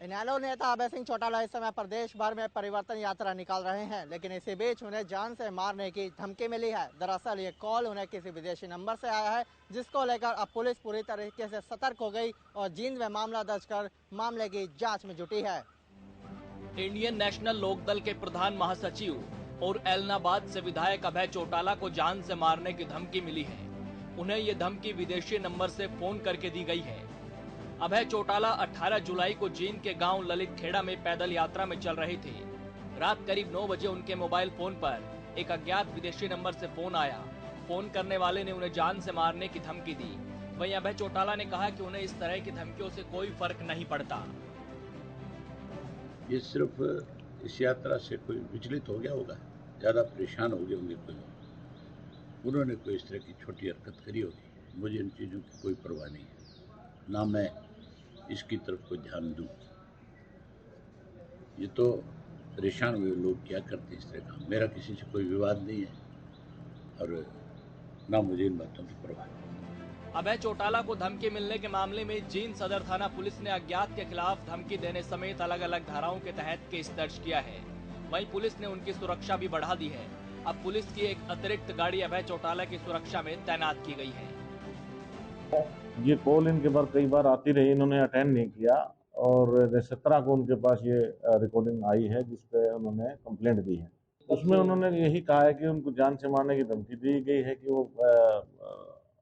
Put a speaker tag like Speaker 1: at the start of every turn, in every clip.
Speaker 1: इनेलो नेता अभय सिंह चौटाला इस समय प्रदेश भर में परिवर्तन यात्रा निकाल रहे हैं, लेकिन इसी बीच उन्हें जान से मारने की धमकी मिली है। दरअसल ये कॉल उन्हें किसी विदेशी नंबर से आया है, जिसको लेकर अब पुलिस पूरी तरीके से सतर्क हो गई और जींद में मामला दर्ज कर मामले की जांच में जुटी है।
Speaker 2: इंडियन नेशनल लोकदल के प्रधान महासचिव और एलनाबाद से विधायक अभय चौटाला को जान से मारने की धमकी मिली है। उन्हें ये धमकी विदेशी नंबर से फोन करके दी गई है। अभय चौटाला 18 जुलाई को जींद के गांव ललित खेड़ा में पैदल यात्रा में चल रहे थे। रात करीब 9 बजे उनके मोबाइल फोन पर एक अज्ञात विदेशी नंबर से फोन आया। फोन करने वाले ने उन्हें जान से मारने की धमकी दी। वहीं अभय चौटाला ने कहा कि उन्हें इस तरह की धमकियों से कोई फर्क नहीं पड़ता।
Speaker 3: ये सिर्फ इस यात्रा से कोई विचलित हो गया होगा, ज़्यादा परेशान हो गए होंगे कोई, उन्होंने कोई इस तरह की छोटी हरकत करी होगी। मुझे इन चीज़ों की कोई परवाह नहीं है, ना मैं इसकी तरफ कोई ध्यान दूँ। ये तो परेशान हुए लोग क्या करते हैं इस तरह का। मेरा किसी से कोई विवाद नहीं है और ना मुझे इन बातों की परवाह है।
Speaker 2: अभय चौटाला को धमकी मिलने के मामले में जींद सदर थाना पुलिस ने अज्ञात के खिलाफ धमकी देने समेत अलग अलग धाराओं के तहत केस दर्ज किया है। वहीं पुलिस ने उनकी सुरक्षा भी बढ़ा दी है। अब पुलिस की एक अतिरिक्त गाड़ी अभय चौटाला की सुरक्षा में तैनात की गई है।
Speaker 4: ये कॉल इनके बार कई बार आती रही, इन्होंने अटेंड नहीं किया और 17 को उनके पास ये रिकॉर्डिंग आई है जिसपे उन्होंने कंप्लेंट दी है। उसमें उन्होंने यही कहा है कि उनको जान से मारने की धमकी दी गई है कि वो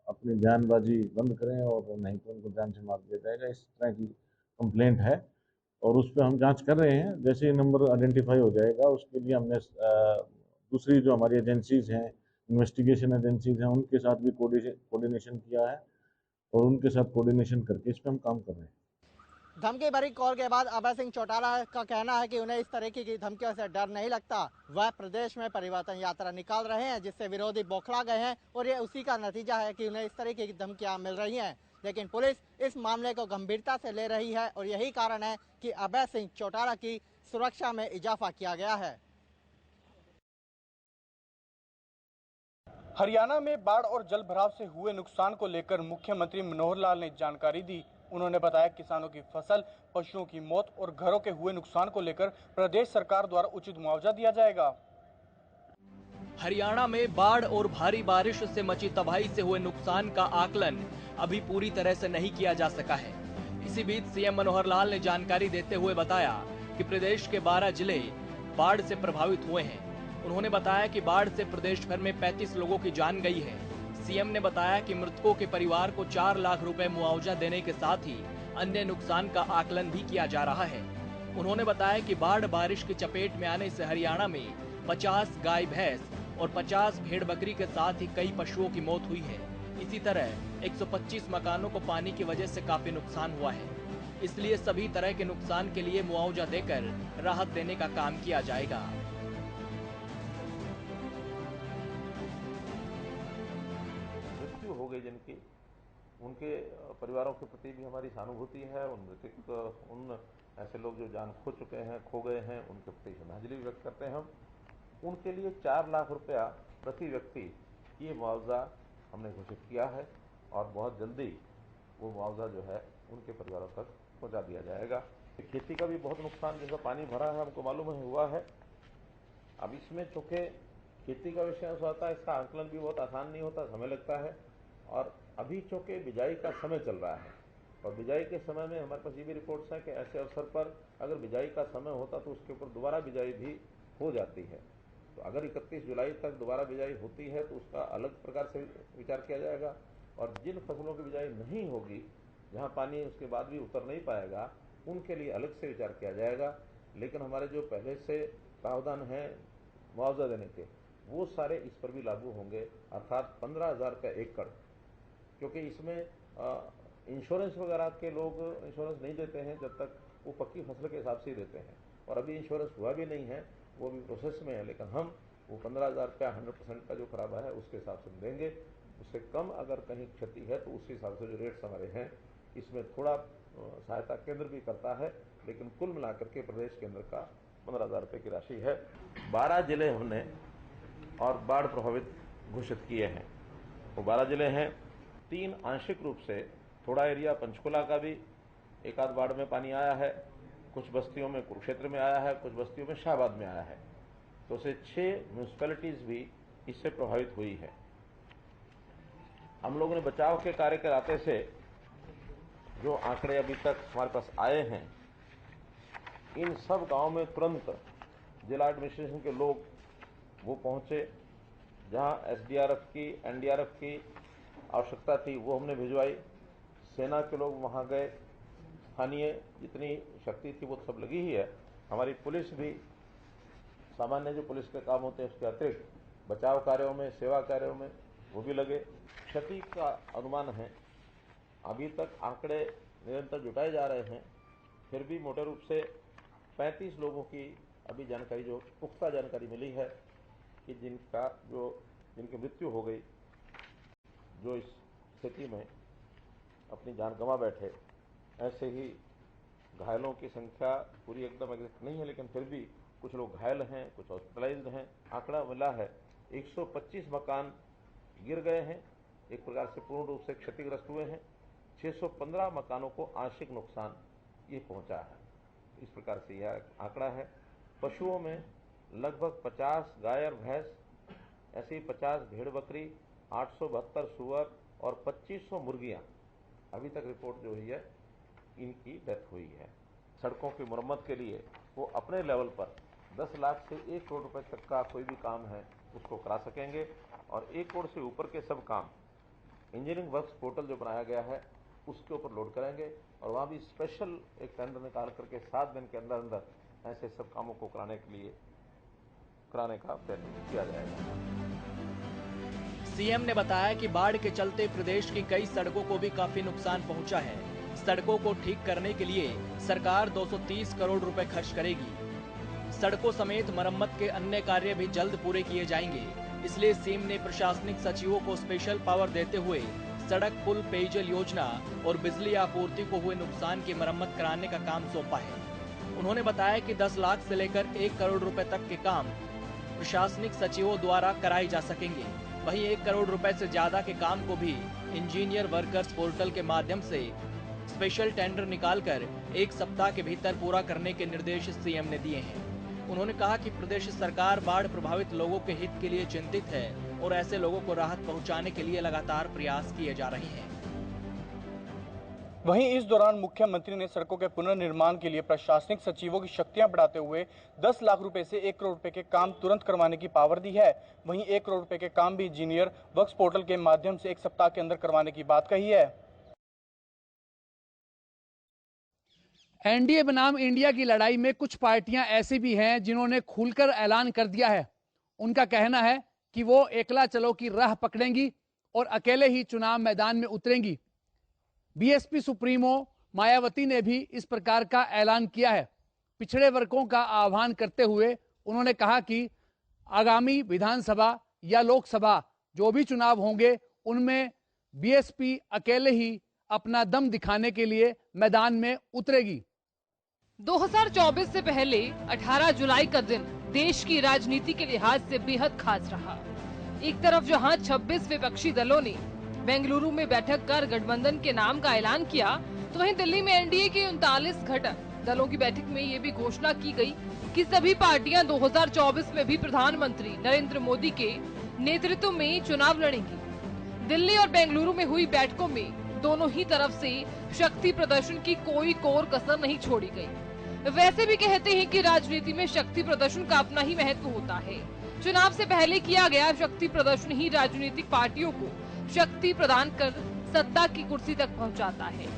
Speaker 4: अपनी बयानबाजी बंद करें और नहीं तो उनको जान से मार दिया जाएगा। इस तरह की कंप्लेंट है और उस पर हम जांच कर रहे हैं। जैसे ये नंबर आइडेंटिफाई हो जाएगा उसके लिए हमने दूसरी जो हमारी एजेंसीज हैं, इन्वेस्टिगेशन एजेंसीज हैं, उनके साथ भी कोऑर्डिनेशन किया है और उनके साथ कोऑर्डिनेशन करके इस पर हम काम कर रहे हैं।
Speaker 1: धमकी भरी कॉल के बाद अभय सिंह चौटाला का कहना है कि उन्हें इस तरीके की धमकियों से डर नहीं लगता। वह प्रदेश में परिवर्तन यात्रा निकाल रहे हैं, जिससे विरोधी बौखला गए हैं और ये उसी का नतीजा है कि उन्हें इस तरीके की धमकियां मिल रही हैं। लेकिन पुलिस इस मामले को गंभीरता से ले रही है और यही कारण है कि अभय सिंह चौटाला की सुरक्षा में इजाफा किया गया है।
Speaker 5: हरियाणा में बाढ़ और जल भराव से हुए नुकसान को लेकर मुख्यमंत्री मनोहर लाल ने जानकारी दी। उन्होंने बताया किसानों की फसल, पशुओं की मौत और घरों के हुए नुकसान को लेकर प्रदेश सरकार द्वारा उचित मुआवजा दिया जाएगा।
Speaker 2: हरियाणा में बाढ़ और भारी बारिश से मची तबाही से हुए नुकसान का आकलन अभी पूरी तरह से नहीं किया जा सका है। इसी बीच सीएम मनोहर लाल ने जानकारी देते हुए बताया कि प्रदेश के 12 जिले बाढ़ से प्रभावित हुए हैं। उन्होंने बताया कि बाढ़ से प्रदेश भर में 35 लोगों की जान गई है। सीएम ने बताया कि मृतकों के परिवार को 4 लाख रुपए मुआवजा देने के साथ ही अन्य नुकसान का आकलन भी किया जा रहा है। उन्होंने बताया कि बाढ़ बारिश की चपेट में आने से हरियाणा में 50 गाय भैंस और 50 भेड़ बकरी के साथ ही कई पशुओं की मौत हुई है। इसी तरह 125 मकानों को पानी की वजह से काफी नुकसान हुआ है। इसलिए सभी तरह के नुकसान के लिए मुआवजा देकर राहत देने का काम किया जाएगा।
Speaker 6: मृत्यु हो गई जिनकी, उनके परिवारों के प्रति भी हमारी सहानुभूति है। उन मृतक, उन ऐसे लोग जो जान खो चुके हैं, खो गए हैं, उनके प्रति श्रद्धांजलि व्यक्त करते हैं हम। उनके लिए 4 लाख रुपया प्रति व्यक्ति ये मुआवजा हमने घोषित किया है और बहुत जल्दी वो मुआवजा जो है उनके परिवारों तक पहुंचा दिया जाएगा। खेती का भी बहुत नुकसान, जैसा पानी भरा है हमको मालूम है हुआ है। अब इसमें चूंकि खेती का विषय ऐसा होता है, इसका आकलन भी बहुत आसान नहीं होता, समय लगता है। और अभी चूंकि बिजाई का समय चल रहा है और बिजाई के समय में हमारे पास ये भी रिपोर्ट्स हैं कि ऐसे अवसर पर अगर बिजाई का समय होता तो उसके ऊपर दोबारा बिजाई भी हो जाती है। तो अगर 31 जुलाई तक दोबारा बिजाई होती है तो उसका अलग प्रकार से विचार किया जाएगा। और जिन फसलों की बिजाई नहीं होगी, जहां पानी उसके बाद भी उतर नहीं पाएगा, उनके लिए अलग से विचार किया जाएगा। लेकिन हमारे जो पहले से प्रावधान है मुआवजा देने के, वो सारे इस पर भी लागू होंगे, अर्थात 15,000 रुपये एकड़। क्योंकि इसमें इंश्योरेंस वगैरह के लोग इंश्योरेंस नहीं देते हैं जब तक, वो पक्की फसल के हिसाब से ही देते हैं और अभी इंश्योरेंस हुआ भी नहीं है, वो भी प्रोसेस में है। लेकिन हम वो 15,000 रुपया 100% का जो खराबा है उसके हिसाब से देंगे। उससे कम अगर कहीं क्षति है तो उसी हिसाब से जो रेट्स हमारे हैं, इसमें थोड़ा सहायता केंद्र भी करता है, लेकिन कुल मिलाकर के प्रदेश केंद्र का 15,000 रुपये की राशि है। 12 जिले हमने और बाढ़ प्रभावित घोषित किए हैं। वो 12 जिले हैं। 3 आंशिक रूप से, थोड़ा एरिया पंचकुला का भी एक आध बाढ़ में पानी आया है कुछ बस्तियों में कुरुक्षेत्र में आया है, कुछ बस्तियों में शाहबाद में आया है। तो से 6 म्यूनिसिपैलिटीज भी इससे प्रभावित हुई है। हम लोगों ने बचाव के कार्य के नाते से जो आंकड़े अभी तक हमारे पास आए हैं, इन सब गांव में तुरंत जिला एडमिनिस्ट्रेशन के लोग वो पहुंचे, जहां एसडीआरएफ की, एनडीआरएफ की आवश्यकता थी वो हमने भिजवाई। सेना के लोग वहां गए, स्थानीय जितनी शक्ति थी वो सब लगी ही है। हमारी पुलिस भी सामान्य जो पुलिस के काम होते हैं उसके अतिरिक्त बचाव कार्यों में, सेवा कार्यों में वो भी लगे। क्षति का अनुमान है, अभी तक आंकड़े निरंतर जुटाए जा रहे हैं, फिर भी मोटे रूप से 35 लोगों की अभी जानकारी, जो पुख्ता जानकारी मिली है कि जिनकी मृत्यु हो गई, जो इस स्थिति में अपनी जान गंवा बैठे। ऐसे ही घायलों की संख्या पूरी एकदम एग्जैक्ट नहीं है, लेकिन फिर भी कुछ लोग घायल हैं, कुछ हॉस्पिटलाइज्ड हैं। आंकड़ा मिला है 125 मकान गिर गए हैं, एक प्रकार से पूर्ण रूप से क्षतिग्रस्त हुए हैं। 615 मकानों को आंशिक नुकसान ये पहुंचा है। इस प्रकार से यह आंकड़ा है। पशुओं में लगभग 50 गाय और भैंस, ऐसे ही 50 भेड़ बकरी, 872 सुअर और 2500 मुर्गियां अभी तक रिपोर्ट जो हुई है इनकी डेथ हुई है। सड़कों की मरम्मत के लिए वो अपने लेवल पर 10 लाख से 1 करोड़ रुपए तक का कोई भी काम है उसको करा सकेंगे, और 1 करोड़ से ऊपर के सब काम इंजीनियरिंग वर्क्स पोर्टल जो बनाया गया है उसके ऊपर लोड करेंगे, और वहाँ भी स्पेशल एक टेंडर निकाल करके 7 दिन के अंदर अंदर ऐसे सब कामों को कराने का प्रयत्न किया जाएगा।
Speaker 2: सीएम ने बताया कि बाढ़ के चलते प्रदेश की कई सड़कों को भी काफी नुकसान पहुंचा है। सड़कों को ठीक करने के लिए सरकार 230 करोड़ रुपए खर्च करेगी। सड़कों समेत मरम्मत के अन्य कार्य भी जल्द पूरे किए जाएंगे। इसलिए सीएम ने प्रशासनिक सचिवों को स्पेशल पावर देते हुए सड़क, पुल, पेयजल योजना और बिजली आपूर्ति को हुए नुकसान की मरम्मत कराने का काम सौंपा है। उन्होंने बताया कि 10 लाख से लेकर 1 करोड़ रुपए तक के काम प्रशासनिक सचिवों द्वारा कराए जा सकेंगे। वहीं 1 करोड़ रुपए से ज्यादा के काम को भी इंजीनियर वर्कर्स पोर्टल के माध्यम से स्पेशल टेंडर निकालकर 1 सप्ताह के भीतर पूरा करने के निर्देश सीएम ने दिए हैं। उन्होंने कहा कि प्रदेश सरकार बाढ़ प्रभावित लोगों के हित के लिए चिंतित है और ऐसे लोगों को राहत पहुंचाने के लिए लगातार प्रयास किए जा रहे हैं।
Speaker 5: वहीं इस दौरान मुख्यमंत्री ने सड़कों के पुनर्निर्माण के लिए प्रशासनिक सचिवों की शक्तियां बढ़ाते हुए 10 लाख रुपए से 1 करोड़ रुपए के काम तुरंत करवाने की पावर दी है। वहीं 1 करोड़ रुपए के काम भी इंजीनियर वर्क्स पोर्टल के माध्यम से 1 सप्ताह के अंदर करवाने की बात कही है।
Speaker 7: एनडीए बनाम इंडिया की लड़ाई में कुछ पार्टियां ऐसी भी हैं जिन्होंने खुलकर ऐलान कर दिया है। उनका कहना है कि वो एकला चलो की राह पकड़ेंगी और अकेले ही चुनाव मैदान में उतरेंगी। बीएसपी सुप्रीमो मायावती ने भी इस प्रकार का ऐलान किया है। पिछड़े वर्गों का आह्वान करते हुए उन्होंने कहा कि आगामी विधानसभा या लोकसभा जो भी चुनाव होंगे उनमें बीएसपी अकेले ही अपना दम दिखाने के लिए मैदान में उतरेगी।
Speaker 8: 2024 से पहले 18 जुलाई का दिन देश की राजनीति के लिहाज से बेहद खास रहा। एक तरफ जहां 26 विपक्षी दलों ने बेंगलुरु में बैठक कर गठबंधन के नाम का ऐलान किया, तो वहीं दिल्ली में एनडीए के 39 घटक दलों की बैठक में ये भी घोषणा की गई कि सभी पार्टियां 2024 में भी प्रधानमंत्री नरेंद्र मोदी के नेतृत्व में चुनाव लड़ेंगी। दिल्ली और बेंगलुरु में हुई बैठकों में दोनों ही तरफ से शक्ति प्रदर्शन की कोई कोर कसर नहीं छोड़ी गई। वैसे भी कहते हैं कि राजनीति में शक्ति प्रदर्शन का अपना ही महत्व होता है। चुनाव से पहले किया गया शक्ति प्रदर्शन ही राजनीतिक पार्टियों को शक्ति प्रदान कर सत्ता की कुर्सी तक पहुंचाता है।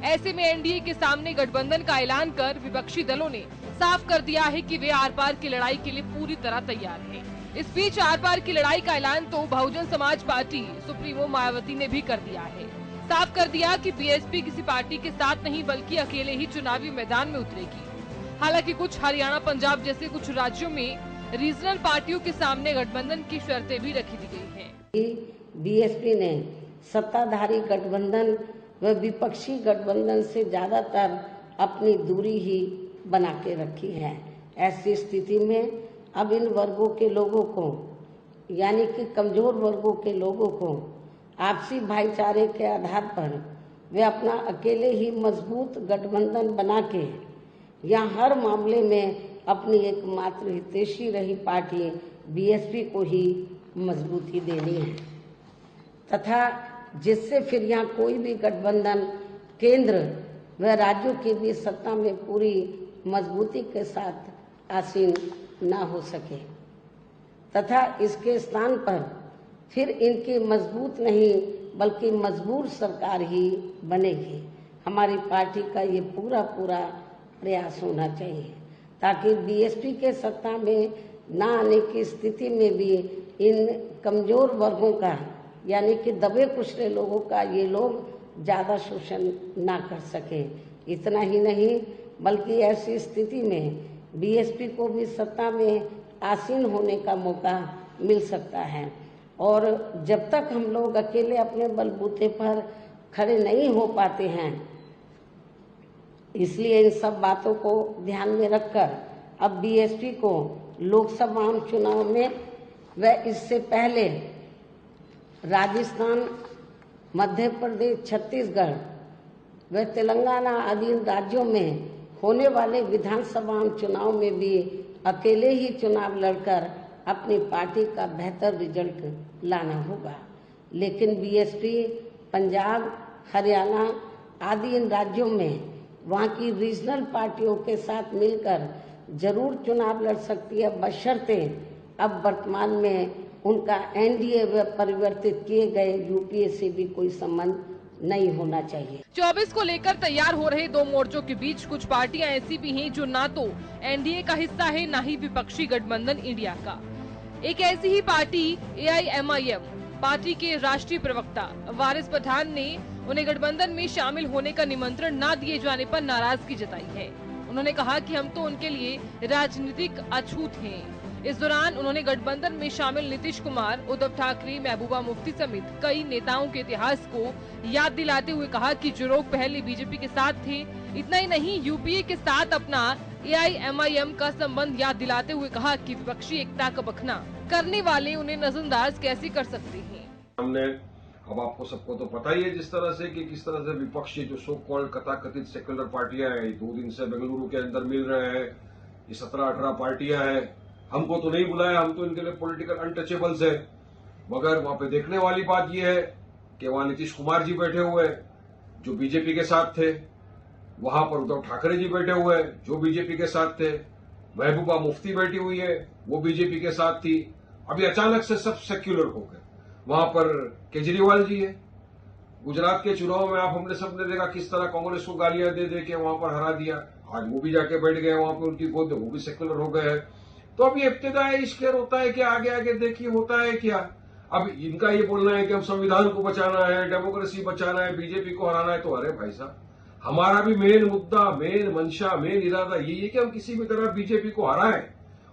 Speaker 8: ऐसे में एनडीए के सामने गठबंधन का ऐलान कर विपक्षी दलों ने साफ कर दिया है कि वे आर पार की लड़ाई के लिए पूरी तरह तैयार हैं। इस बीच आर पार की लड़ाई का ऐलान तो बहुजन समाज पार्टी सुप्रीमो मायावती ने भी कर दिया है। साफ कर दिया कि बीएसपी किसी पार्टी के साथ नहीं बल्कि अकेले ही चुनावी मैदान में उतरेगी। हालांकि कुछ हरियाणा, पंजाब जैसे कुछ राज्यों में रीजनल पार्टियों के सामने गठबंधन की शर्तें भी रखी दी गई हैं।
Speaker 9: बीएसपी ने सत्ताधारी गठबंधन व विपक्षी गठबंधन से ज्यादातर अपनी दूरी ही बना के रखी है। ऐसी स्थिति में अब इन वर्गों के लोगों को, यानी कि कमजोर वर्गों के लोगों को आपसी भाईचारे के आधार पर वे अपना अकेले ही मजबूत गठबंधन बना के या हर मामले में अपनी एकमात्र हितैषी रही पार्टी बीएसपी को ही मजबूती देनी है तथा जिससे फिर यहाँ कोई भी गठबंधन केंद्र व राज्यों के बीच सत्ता में पूरी मजबूती के साथ आसीन न हो सके तथा इसके स्थान पर फिर इनकी मजबूत नहीं बल्कि मजबूर सरकार ही बनेगी। हमारी पार्टी का ये पूरा प्रयास होना चाहिए ताकि बीएसपी के सत्ता में न आने की स्थिति में भी इन कमजोर वर्गों का यानी कि दबे कुचले लोगों का ये लोग ज़्यादा शोषण ना कर सके। इतना ही नहीं बल्कि ऐसी स्थिति में बीएसपी को भी सत्ता में आसीन होने का मौका मिल सकता है और जब तक हम लोग अकेले अपने बलबूते पर खड़े नहीं हो पाते हैं, इसलिए इन सब बातों को ध्यान में रखकर अब बीएसपी को लोकसभा चुनाव में व इससे पहले राजस्थान, मध्य प्रदेश, छत्तीसगढ़ व तेलंगाना आदि राज्यों में होने वाले विधानसभा चुनाव में भी अकेले ही चुनाव लड़कर अपनी पार्टी का बेहतर रिजल्ट लाना होगा। लेकिन बीएसपी पंजाब, हरियाणा आदि इन राज्यों में वहाँ की रीजनल पार्टियों के साथ मिलकर जरूर चुनाव लड़ सकती है, बशर्ते अब वर्तमान में उनका एनडीए व परिवर्तित किए गए यूपीए से भी कोई संबंध नहीं होना चाहिए।
Speaker 8: 24 को लेकर तैयार हो रहे दो मोर्चों के बीच कुछ पार्टियां ऐसी भी हैं जो ना तो एनडीए का हिस्सा है ना ही विपक्षी गठबंधन इंडिया का। एक ऐसी ही पार्टी एआईएमआईएम पार्टी के राष्ट्रीय प्रवक्ता वारिस पठान ने उन्हें गठबंधन में शामिल होने का निमंत्रण न दिए जाने पर नाराजगी जताई है। उन्होंने कहा कि हम तो उनके लिए राजनीतिक अछूत हैं। इस दौरान उन्होंने गठबंधन में शामिल नीतीश कुमार, उद्धव ठाकरे, महबूबा मुफ्ती समेत कई नेताओं के इतिहास को याद दिलाते हुए कहा कि जो लोग पहले बीजेपी के साथ थे, इतना ही नहीं यूपीए के साथ अपना एआईएमआईएम का संबंध याद दिलाते हुए कहा कि विपक्षी एकता का बखना करने वाले उन्हें नजरअंदाज कैसे कर सकते हैं।
Speaker 10: हमने अब आपको सबको तो पता ही है जिस तरह से कि किस तरह से विपक्षी जो सो कॉल्ड कथाकथित सेक्युलर पार्टियां हैं 2 दिन से बेंगलुरु के अंदर मिल रहे हैं। ये 17-18 पार्टियां हैं। हमको तो नहीं बुलाया, हम तो इनके लिए पॉलिटिकल अनटचेबल्स है। मगर वहां पे देखने वाली बात यह है कि वहां नीतीश कुमार जी बैठे हुए जो बीजेपी के साथ थे, वहां पर उद्धव ठाकरे जी बैठे हुए जो बीजेपी के साथ थे, महबूबा मुफ्ती बैठी हुई है वो बीजेपी के साथ थी। अभी अचानक से सब सेक्युलर हो गए। वहां पर केजरीवाल जी है। गुजरात के चुनाव में आप हमने सबने देखा किस तरह कांग्रेस को गालियां दे दे के वहां पर हरा दिया। आज वो भी जाके बैठ गए वहां पर उनकी गोद, वो भी सेक्युलर हो गए हैं। तो अब ये इब्तिदाई इश्केर होता है कि आगे आगे देखिए होता है क्या। अब इनका ये बोलना है कि हम संविधान को बचाना है, डेमोक्रेसी बचाना है, बीजेपी को हराना है। तो अरे भाई साहब, हमारा भी मेन मुद्दा, मेन मंशा, मेन इरादा यही है कि हम किसी भी तरह बीजेपी को हराएं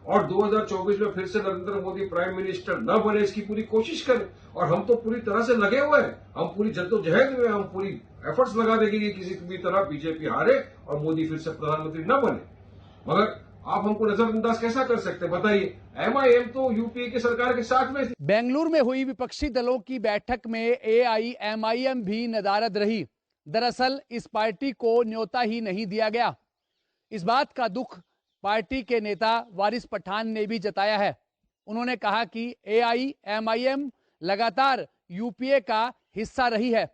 Speaker 10: और 2024 में फिर से नरेंद्र मोदी प्राइम मिनिस्टर न बने, इसकी पूरी कोशिश करें। और हम तो पूरी तरह से लगे हुए हैं, हम पूरी जद्दोजहद में, हम पूरी एफर्ट्स लगा देंगे कि किसी भी तरह बीजेपी हारे और मोदी फिर से प्रधानमंत्री न बने। मगर आप हमको नजरअंदाज कैसा कर सकते हैं बताइए। एमआईएम तो यूपीए की सरकार के साथ में थी।
Speaker 7: बेंगलुरु में हुई विपक्षी दलों की बैठक में एआईएमआईएम भी नदारद रही। दरअसल इस पार्टी को न्योता ही नहीं दिया गया। इस बात का दुख पार्टी के नेता वारिस पठान ने भी जताया है। उन्होंने कहा कि एआईएमआईएम लगातार यूपीए का हिस्सा रही है,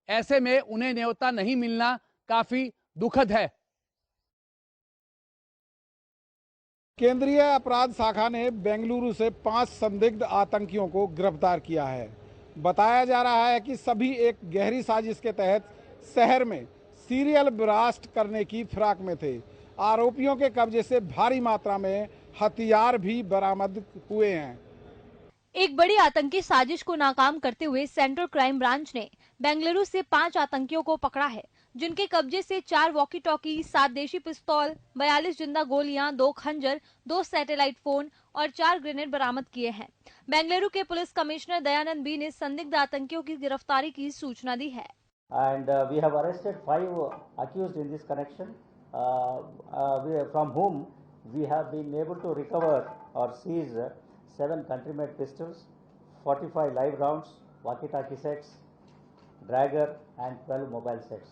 Speaker 7: ऐसे में उन्हें न्योता नहीं मिलना काफी दुखद है।
Speaker 11: केंद्रीय अपराध शाखा ने बेंगलुरु से 5 संदिग्ध आतंकियों को गिरफ्तार किया है। बताया जा रहा है कि सभी एक गहरी साजिश के तहत शहर में सीरियल ब्लास्ट करने की फिराक में थे। आरोपियों के कब्जे से भारी मात्रा में हथियार भी बरामद हुए हैं।
Speaker 12: एक बड़ी आतंकी साजिश को नाकाम करते हुए सेंट्रल क्राइम ब्रांच ने बेंगलुरु से 5 आतंकियों को पकड़ा है, जिनके कब्जे से 4 वॉकी टॉकी, 7 देशी पिस्तौल, 42 जिंदा गोलियां, 2 खंजर, 2 सैटेलाइट फोन और 4 ग्रेनेड बरामद किए हैं। बेंगलुरु के पुलिस कमिश्नर दयानंद बी ने संदिग्ध आतंकियों की गिरफ्तारी की सूचना दी है।
Speaker 13: And we have arrested 5 accused in this connection, from whom we have been able to recover or seize 7 country-made pistols, 45 live rounds, walkie-talkie sets, Dragger and 12 mobile sets.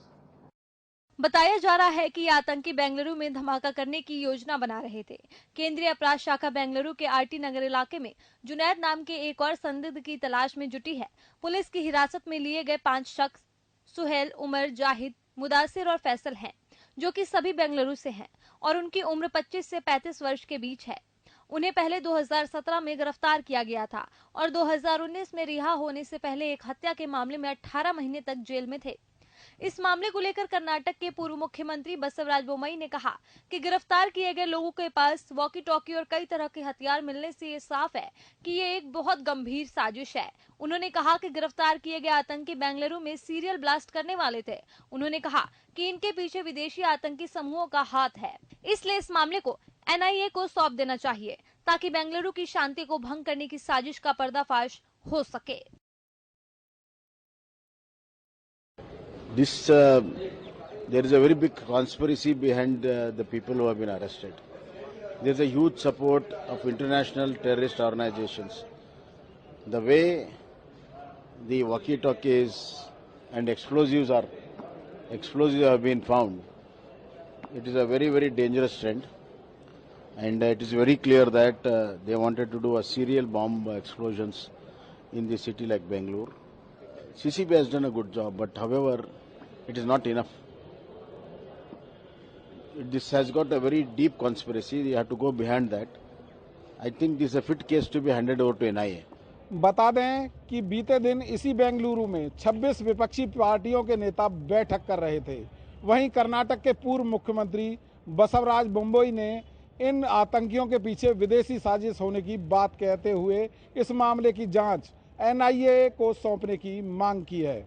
Speaker 12: बताया जा रहा है कि ये आतंकी बेंगलुरु में धमाका करने की योजना बना रहे थे। केंद्रीय अपराध शाखा बेंगलुरु के आरटी नगर इलाके में जुनैद नाम के एक और संदिग्ध की तलाश में जुटी है। पुलिस की हिरासत में लिए गए 5 शख्स सुहेल, उमर, जाहिद, मुदासिर और फैसल हैं, जो कि सभी बेंगलुरु से हैं और उनकी उम्र 25 से 35 वर्ष के बीच है। उन्हें पहले 2017 में गिरफ्तार किया गया था और 2019 में रिहा होने से पहले एक हत्या के मामले में 18 महीने तक जेल में थे। इस मामले को लेकर कर्नाटक के पूर्व मुख्यमंत्री बसवराज बोम्मई ने कहा कि गिरफ्तार किए गए लोगों के पास वॉकी टॉकी और कई तरह के हथियार मिलने से ये साफ है कि ये एक बहुत गंभीर साजिश है। उन्होंने कहा कि गिरफ्तार किए गए आतंकी बेंगलुरु में सीरियल ब्लास्ट करने वाले थे। उन्होंने कहा कि इनके पीछे विदेशी आतंकी समूहों का हाथ है, इसलिए इस मामले को NIA को सौंप देना चाहिए ताकि बेंगलुरु की शांति को भंग करने की साजिश का पर्दाफाश हो सके।
Speaker 14: There is a very big conspiracy behind the people who have been arrested. There is a huge support of international terrorist organizations. The way the walkie-talkies and explosives have been found, it is a very, very dangerous trend. And it is very clear that they wanted to do a serial bomb explosions in the city like Bangalore. CCP has done a good job, but however, it is not enough. This has got a very deep conspiracy. You have to go behind that. I think this is a fit case to be handed over to NIA.
Speaker 11: बता दें कि बीते दिन इसी बेंगलुरु में 26 विपक्षी पार्टियों के नेता बैठक कर रहे थे। वहीं कर्नाटक के पूर्व मुख्यमंत्री बसवराज बोम्मई ने इन आतंकियों के पीछे विदेशी साजिश होने की बात कहते हुए इस मामले की जांच NIA को सौंपने की मांग की है।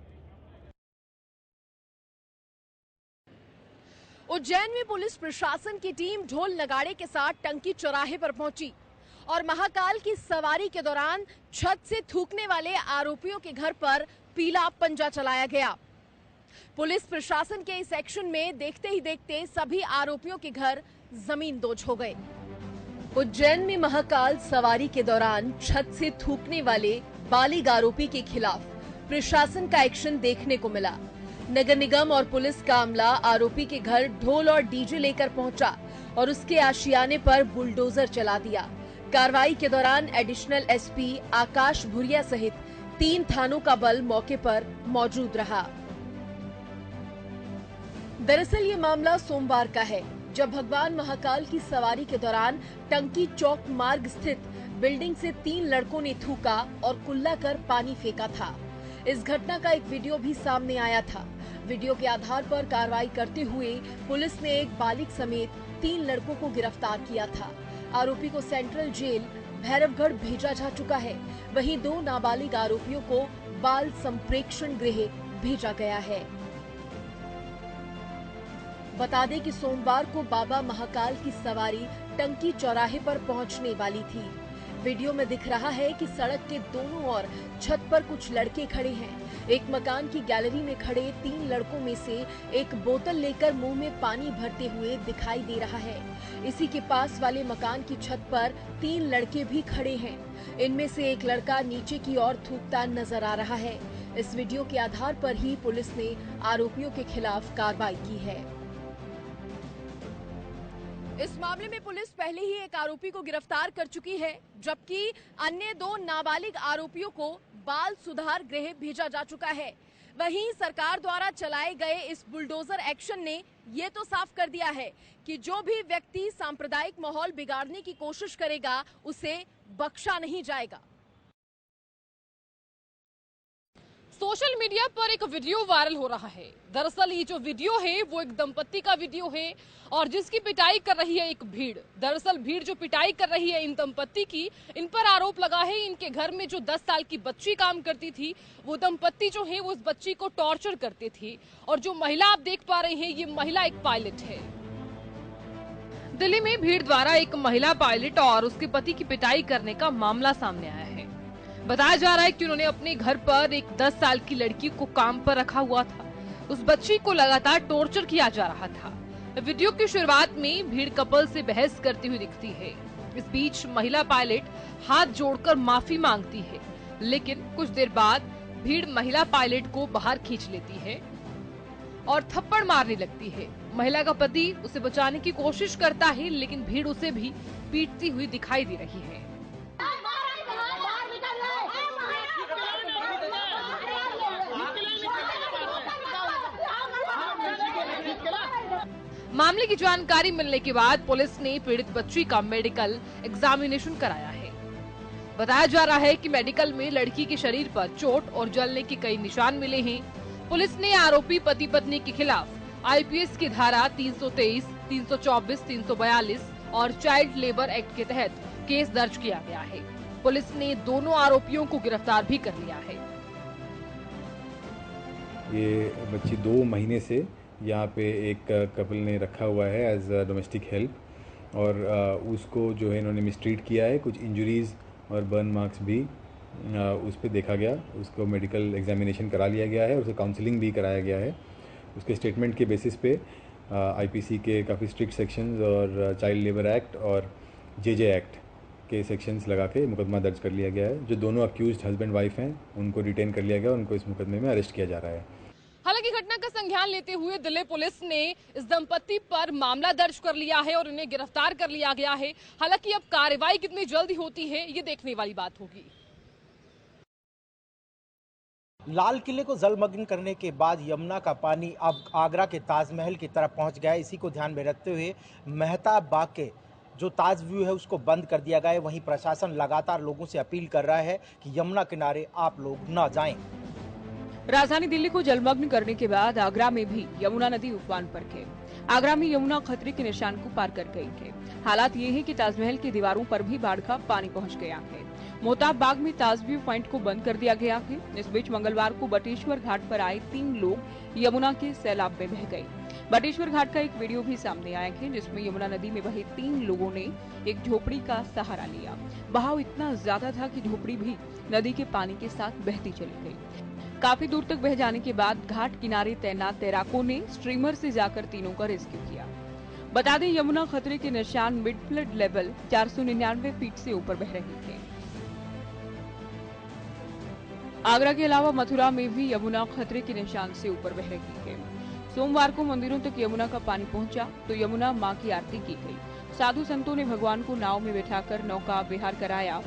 Speaker 15: उज्जैन में पुलिस प्रशासन की टीम ढोल नगाड़े के साथ टंकी चौराहे पर पहुंची और महाकाल की सवारी के दौरान छत से थूकने वाले आरोपियों के घर पर पीला पंजा चलाया गया। पुलिस प्रशासन के इस एक्शन में देखते ही देखते सभी आरोपियों के घर जमींदोज हो गए। उज्जैन में महाकाल सवारी के दौरान छत से थूकने वाले बालिग आरोपी के खिलाफ प्रशासन का एक्शन देखने को मिला। नगर निगम और पुलिस का अमला आरोपी के घर ढोल और डीजे लेकर पहुंचा और उसके आशियाने पर बुलडोजर चला दिया। कार्रवाई के दौरान एडिशनल SP आकाश भुरिया सहित 3 थानों का बल मौके पर मौजूद रहा। दरअसल ये मामला सोमवार का है, जब भगवान महाकाल की सवारी के दौरान टंकी चौक मार्ग स्थित बिल्डिंग से 3 लड़कों ने थूका और कुल्ला कर पानी फेंका था। इस घटना का एक वीडियो भी सामने आया था। वीडियो के आधार पर कार्रवाई करते हुए पुलिस ने एक बालिग समेत 3 लड़कों को गिरफ्तार किया था। आरोपी को सेंट्रल जेल भैरवगढ़ भेजा जा चुका है। वहीं 2 नाबालिग आरोपियों को बाल संप्रेक्षण गृह भेजा गया है। बता दें कि सोमवार को बाबा महाकाल की सवारी टंकी चौराहे पर पहुंचने वाली थी। वीडियो में दिख रहा है कि सड़क के दोनों ओर छत पर कुछ लड़के खड़े हैं। एक मकान की गैलरी में खड़े 3 लड़कों में से एक बोतल लेकर मुंह में पानी भरते हुए दिखाई दे रहा है। इसी के पास वाले मकान की छत पर 3 लड़के भी खड़े हैं। इनमें से एक लड़का नीचे की ओर थूकता नजर आ रहा है। इस वीडियो के आधार पर ही पुलिस ने आरोपियों के खिलाफ कार्रवाई की है। इस मामले में पुलिस पहले ही एक आरोपी को गिरफ्तार कर चुकी है, जबकि अन्य 2 नाबालिग आरोपियों को बाल सुधार गृह भेजा जा चुका है। वहीं सरकार द्वारा चलाए गए इस बुलडोजर एक्शन ने ये तो साफ कर दिया है कि जो भी व्यक्ति सांप्रदायिक माहौल बिगाड़ने की कोशिश करेगा उसे बख्शा नहीं जाएगा। सोशल मीडिया पर एक वीडियो वायरल हो रहा है। दरअसल ये जो वीडियो है वो एक दंपत्ति का वीडियो है और जिसकी पिटाई कर रही है एक भीड़। दरअसल भीड़ जो पिटाई कर रही है इन दंपत्ति की, इन पर आरोप लगा है इनके घर में जो 10 साल की बच्ची काम करती थी, वो दंपत्ति जो है वो उस बच्ची को टॉर्चर करते थे। और जो महिला आप देख पा रहे हैं, ये महिला एक पायलट है। दिल्ली में भीड़ द्वारा एक महिला पायलट और उसके पति की पिटाई करने का मामला सामने आया है। बताया जा रहा है कि उन्होंने अपने घर पर एक 10 साल की लड़की को काम पर रखा हुआ था। उस बच्ची को लगातार टॉर्चर किया जा रहा था। वीडियो की शुरुआत में भीड़ कपल से बहस करती हुई दिखती है। इस बीच महिला पायलट हाथ जोड़कर माफी मांगती है, लेकिन कुछ देर बाद भीड़ महिला पायलट को बाहर खींच लेती है।
Speaker 8: और थप्पड़ मारने लगती है। महिला का पति उसे बचाने की कोशिश करता है, लेकिन भीड़ उसे भी पीटती हुई दिखाई दे रही है। मामले की जानकारी मिलने के बाद पुलिस ने पीड़ित बच्ची का मेडिकल एग्जामिनेशन कराया है। बताया जा रहा है कि मेडिकल में लड़की के शरीर पर चोट और जलने के कई निशान मिले हैं। पुलिस ने आरोपी पति पत्नी के खिलाफ आईपीसी की धारा 323, 324, 342 और चाइल्ड लेबर एक्ट के तहत केस दर्ज किया गया है। पुलिस ने दोनों आरोपियों को गिरफ्तार भी कर लिया है।
Speaker 16: ये बच्ची 2 महीने से यहाँ पे एक कपल ने रखा हुआ है एज डोमेस्टिक हेल्प, और उसको जो है इन्होंने मिसट्रीट किया है। कुछ इंजरीज और बर्न मार्क्स भी उस पर देखा गया। उसको मेडिकल एग्जामिनेशन करा लिया गया है, उसे काउंसलिंग भी कराया गया है। उसके स्टेटमेंट के बेसिस पे आईपीसी के काफ़ी स्ट्रिक्ट सेक्शंस और चाइल्ड लेबर एक्ट और जेजे एक्ट के सेक्शंस लगा के मुकदमा दर्ज कर लिया गया है। जो दोनों अक्यूज्ड हस्बैंड वाइफ हैं उनको डिटेन कर लिया गया, उनको इस मुकदमे में अरेस्ट किया जा रहा है।
Speaker 15: हालांकि घटना का संज्ञान लेते हुए दिल्ली पुलिस ने इस दंपति पर मामला दर्ज कर लिया है और उन्हें गिरफ्तार कर लिया गया है। हालांकि अब कार्रवाई कितनी जल्दी होती है ये देखने वाली बात होगी।
Speaker 17: लाल किले को जलमग्न करने के बाद यमुना का पानी अब आगरा के ताजमहल की तरफ पहुंच गया है। इसी को ध्यान में रखते हुए मेहताब बाग के जो ताज व्यू है उसको बंद कर दिया गया है। वहीं प्रशासन लगातार लोगों से अपील कर रहा है कि यमुना किनारे आप लोग न जाएं।
Speaker 18: राजधानी दिल्ली को जलमग्न करने के बाद आगरा में भी यमुना नदी उफान पर है। आगरा में यमुना खतरे के निशान को पार कर गई है। हालात ये है कि ताजमहल की दीवारों पर भी बाढ़ का पानी पहुंच गया है। मोहताब बाग में ताज व्यू पॉइंट को बंद कर दिया गया है। इस बीच मंगलवार को बटेश्वर घाट पर आए 3 लोग यमुना के सैलाब में बह गए। बटेश्वर घाट का एक वीडियो भी सामने आया है जिसमें यमुना नदी में बहे 3 लोगों ने एक झोपड़ी का सहारा लिया। बहाव इतना ज्यादा था कि झोपड़ी भी नदी के पानी के साथ बहती चली गई। काफी दूर तक बह जाने के बाद घाट किनारे तैनात तैराकों ने स्ट्रीमर से जाकर तीनों का रेस्क्यू किया। बता दें यमुना खतरे के निशान मिड फ्लड लेवल 499 फीट से ऊपर बह रही है। आगरा के अलावा मथुरा में भी यमुना खतरे के निशान से ऊपर बह रही है। सोमवार को मंदिरों तक यमुना का पानी पहुंचा तो यमुना मां की आरती की गई। साधु संतों ने भगवान को नाव में बैठाकर नौका विहार कराया।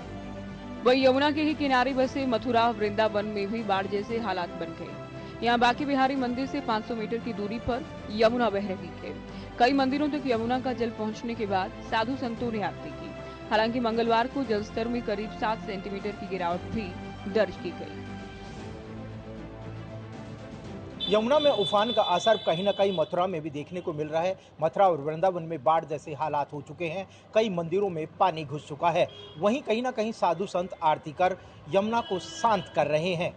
Speaker 18: वहीं यमुना के ही किनारे बसे मथुरा वृंदावन में भी बाढ़ जैसे हालात बन गए। यहाँ बांके बिहारी मंदिर से 500 मीटर की दूरी पर यमुना बह रही है। कई मंदिरों तक यमुना का जल पहुंचने के बाद साधु संतों ने आरती की। हालांकि मंगलवार को जलस्तर में करीब 7 सेंटीमीटर की गिरावट भी दर्ज की गई।
Speaker 17: यमुना में उफान का असर कहीं न कहीं मथुरा में भी देखने को मिल रहा है। मथुरा और वृंदावन में बाढ़ जैसे हालात हो चुके हैं। कई मंदिरों में पानी घुस चुका है। वहीं कहीं न कहीं साधु संत आरती कर यमुना को शांत कर रहे हैं।